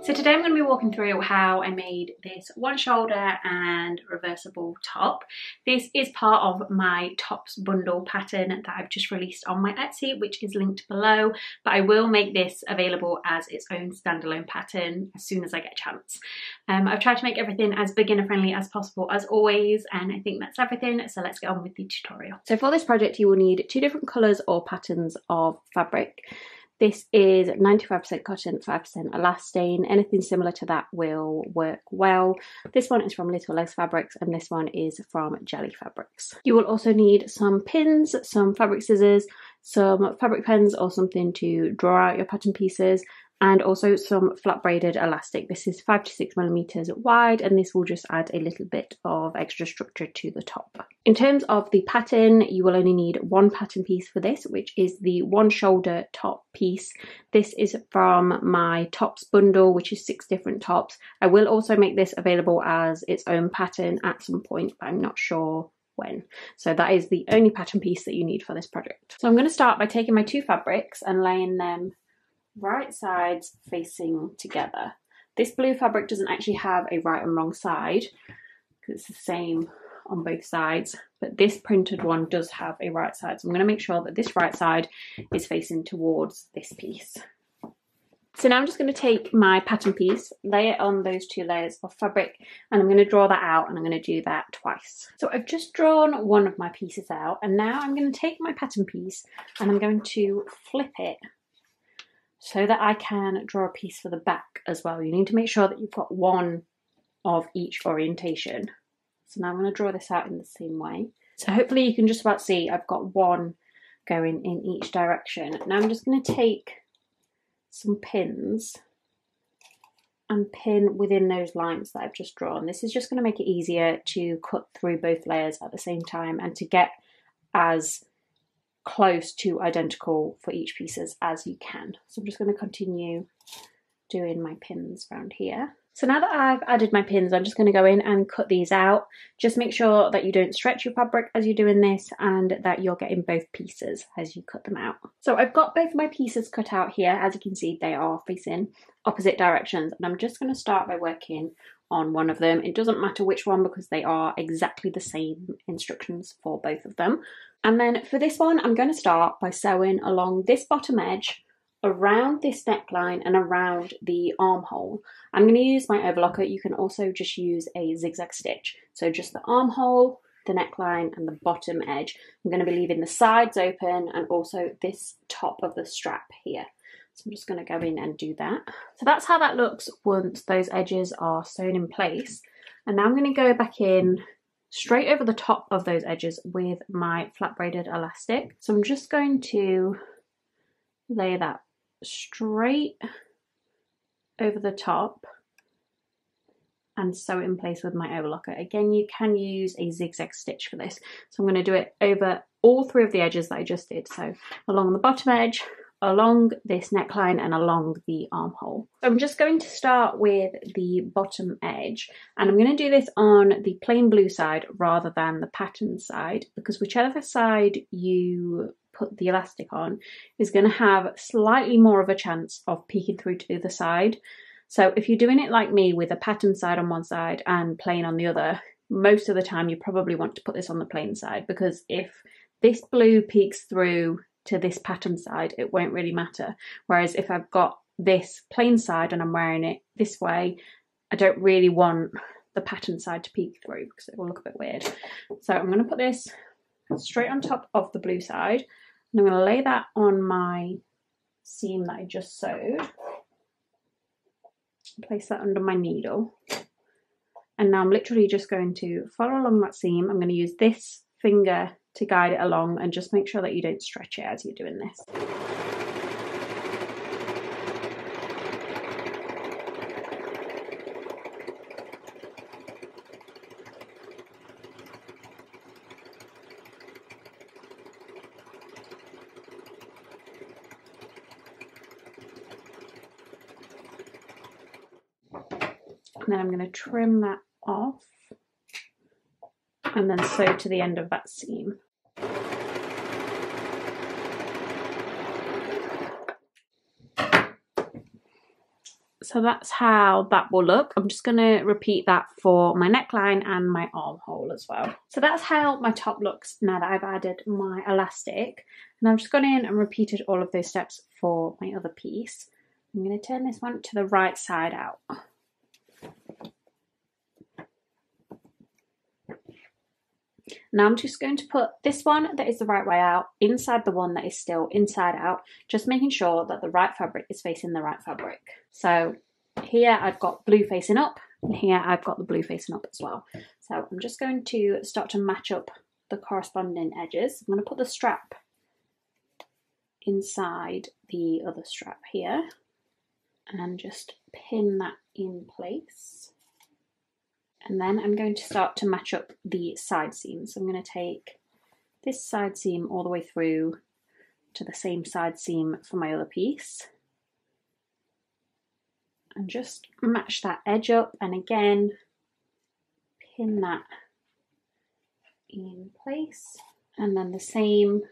So today I'm going to be walking through how I made this one shoulder and reversible top. This is part of my tops bundle pattern that I've just released on my Etsy, which is linked below, but I will make this available as its own standalone pattern as soon as I get a chance. I've tried to make everything as beginner friendly as possible as always, and I think that's everything, so let's get on with the tutorial. So for this project you will need two different colours or patterns of fabric. This is 95% cotton, 5% elastane. Anything similar to that will work well. This one is from Little Legs Fabrics and this one is from Jelly Fabrics. You will also need some pins, some fabric scissors, some fabric pens or something to draw out your pattern pieces, and also some flat braided elastic. This is 5 to 6 millimeters wide and this will just add a little bit of extra structure to the top. In terms of the pattern, you will only need one pattern piece for this, which is the one shoulder top piece. This is from my tops bundle, which is 6 different tops. I will also make this available as its own pattern at some point, but I'm not sure when. So that is the only pattern piece that you need for this project. So I'm going to start by taking my two fabrics and laying them right sides facing together. This blue fabric doesn't actually have a right and wrong side because it's the same on both sides, but this printed one does have a right side. So I'm going to make sure that this right side is facing towards this piece. So now I'm just going to take my pattern piece, lay it on those two layers of fabric, and I'm going to draw that out, and I'm going to do that twice. So I've just drawn one of my pieces out, and now I'm going to take my pattern piece and I'm going to flip it so that I can draw a piece for the back as well. You need to make sure that you've got one of each orientation. So now I'm going to draw this out in the same way. So hopefully you can just about see I've got one going in each direction. Now I'm just going to take some pins and pin within those lines that I've just drawn. This is just going to make it easier to cut through both layers at the same time and to get as close to identical for each pieces as you can. So I'm just going to continue doing my pins around here. So now that I've added my pins, I'm just going to go in and cut these out. Just make sure that you don't stretch your fabric as you're doing this and that you're getting both pieces as you cut them out. So I've got both my pieces cut out here. As you can see, they are facing opposite directions, and I'm just going to start by working on one of them. It doesn't matter which one because they are exactly the same instructions for both of them. And then for this one, I'm going to start by sewing along this bottom edge, around this neckline and around the armhole. I'm going to use my overlocker. You can also just use a zigzag stitch. So just the armhole, the neckline and the bottom edge. I'm going to be leaving the sides open and also this top of the strap here. So I'm just going to go in and do that. So that's how that looks once those edges are sewn in place. And now I'm going to go back in straight over the top of those edges with my flat braided elastic. So I'm just going to lay that straight over the top and sew it in place with my overlocker. Again, you can use a zigzag stitch for this. So I'm going to do it over all 3 of the edges that I just did. So along the bottom edge, along this neckline and along the armhole. So I'm just going to start with the bottom edge, and I'm going to do this on the plain blue side rather than the pattern side, because whichever side you put the elastic on is going to have slightly more of a chance of peeking through to the other side. So if you're doing it like me with a pattern side on one side and plain on the other, most of the time you probably want to put this on the plain side, because if this blue peeks through to this pattern side, it won't really matter. Whereas if I've got this plain side and I'm wearing it this way, I don't really want the pattern side to peek through because it will look a bit weird. So I'm going to put this straight on top of the blue side, and I'm going to lay that on my seam that I just sewed. Place that under my needle, and now I'm literally just going to follow along that seam. I'm going to use this finger to guide it along and just make sure that you don't stretch it as you're doing this. And then I'm going to trim that off and then sew to the end of that seam. So that's how that will look. I'm just going to repeat that for my neckline and my armhole as well. So that's how my top looks now that I've added my elastic. And I've just gone in and repeated all of those steps for my other piece. I'm going to turn this one to the right side out. Now I'm just going to put this one that is the right way out inside the one that is still inside out, just making sure that the right fabric is facing the right fabric. So here I've got blue facing up, and here I've got the blue facing up as well. So I'm just going to start to match up the corresponding edges. I'm going to put the strap inside the other strap here and just pin that in place. And then I'm going to start to match up the side seams. So I'm going to take this side seam all the way through to the same side seam for my other piece. And just match that edge up, and again, pin that in place. And then the same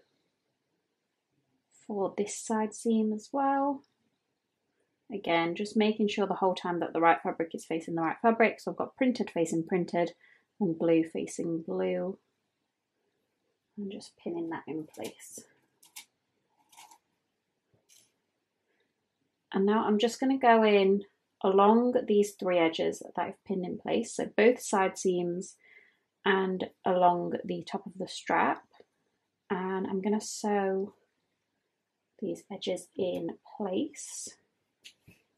for this side seam as well. Again, just making sure the whole time that the right fabric is facing the right fabric. So I've got printed facing printed and blue facing blue. And just pinning that in place. And now I'm just going to go in along these three edges that I've pinned in place. So both side seams and along the top of the strap. And I'm going to sew these edges in place.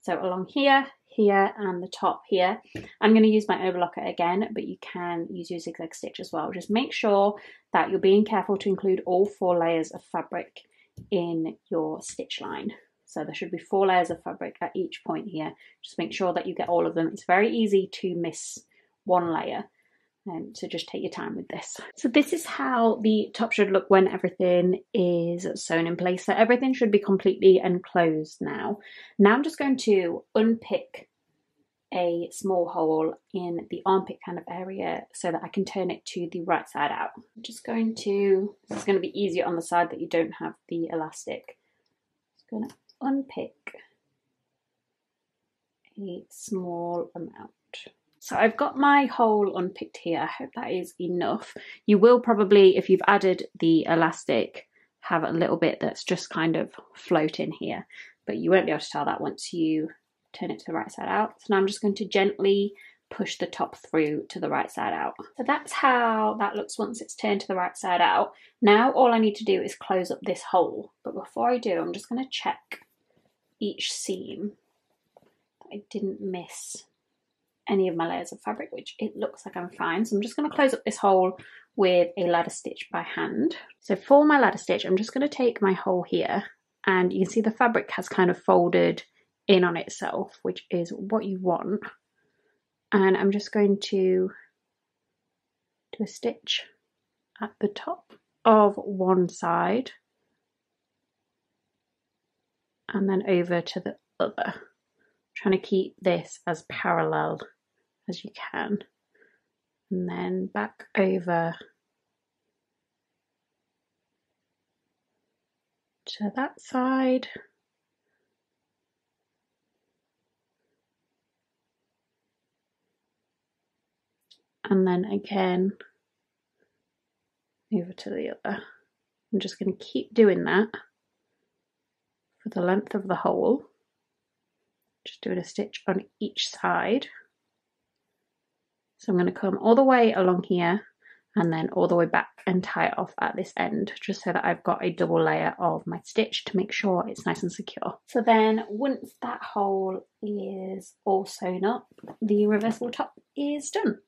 So along here, here, and the top here. I'm going to use my overlocker again, but you can use your zigzag stitch as well. Just make sure that you're being careful to include all 4 layers of fabric in your stitch line. So there should be 4 layers of fabric at each point here. Just make sure that you get all of them. It's very easy to miss one layer. So just take your time with this. So this is how the top should look when everything is sewn in place. So everything should be completely enclosed now. Now I'm just going to unpick a small hole in the armpit kind of area so that I can turn it to the right side out. I'm just going to, this is going to be easier on the side that you don't have the elastic. Just going to unpick a small amount. So I've got my hole unpicked here. I hope that is enough. You will probably, if you've added the elastic, have a little bit that's just kind of floating here, but you won't be able to tell that once you turn it to the right side out. So now I'm just going to gently push the top through to the right side out. So that's how that looks once it's turned to the right side out. Now all I need to do is close up this hole, but before I do, I'm just going to check each seam that I didn't miss any of my layers of fabric, which it looks like I'm fine. So I'm just going to close up this hole with a ladder stitch by hand. So for my ladder stitch, I'm just going to take my hole here, and you can see the fabric has kind of folded in on itself, which is what you want. And I'm just going to do a stitch at the top of one side and then over to the other, trying to keep this as parallel as you can, and then back over to that side, and then again over to the other. I'm just going to keep doing that for the length of the hole, just doing a stitch on each side. So I'm going to come all the way along here and then all the way back and tie it off at this end, just so that I've got a double layer of my stitch to make sure it's nice and secure. So then once that hole is all sewn up, the reversible top is done.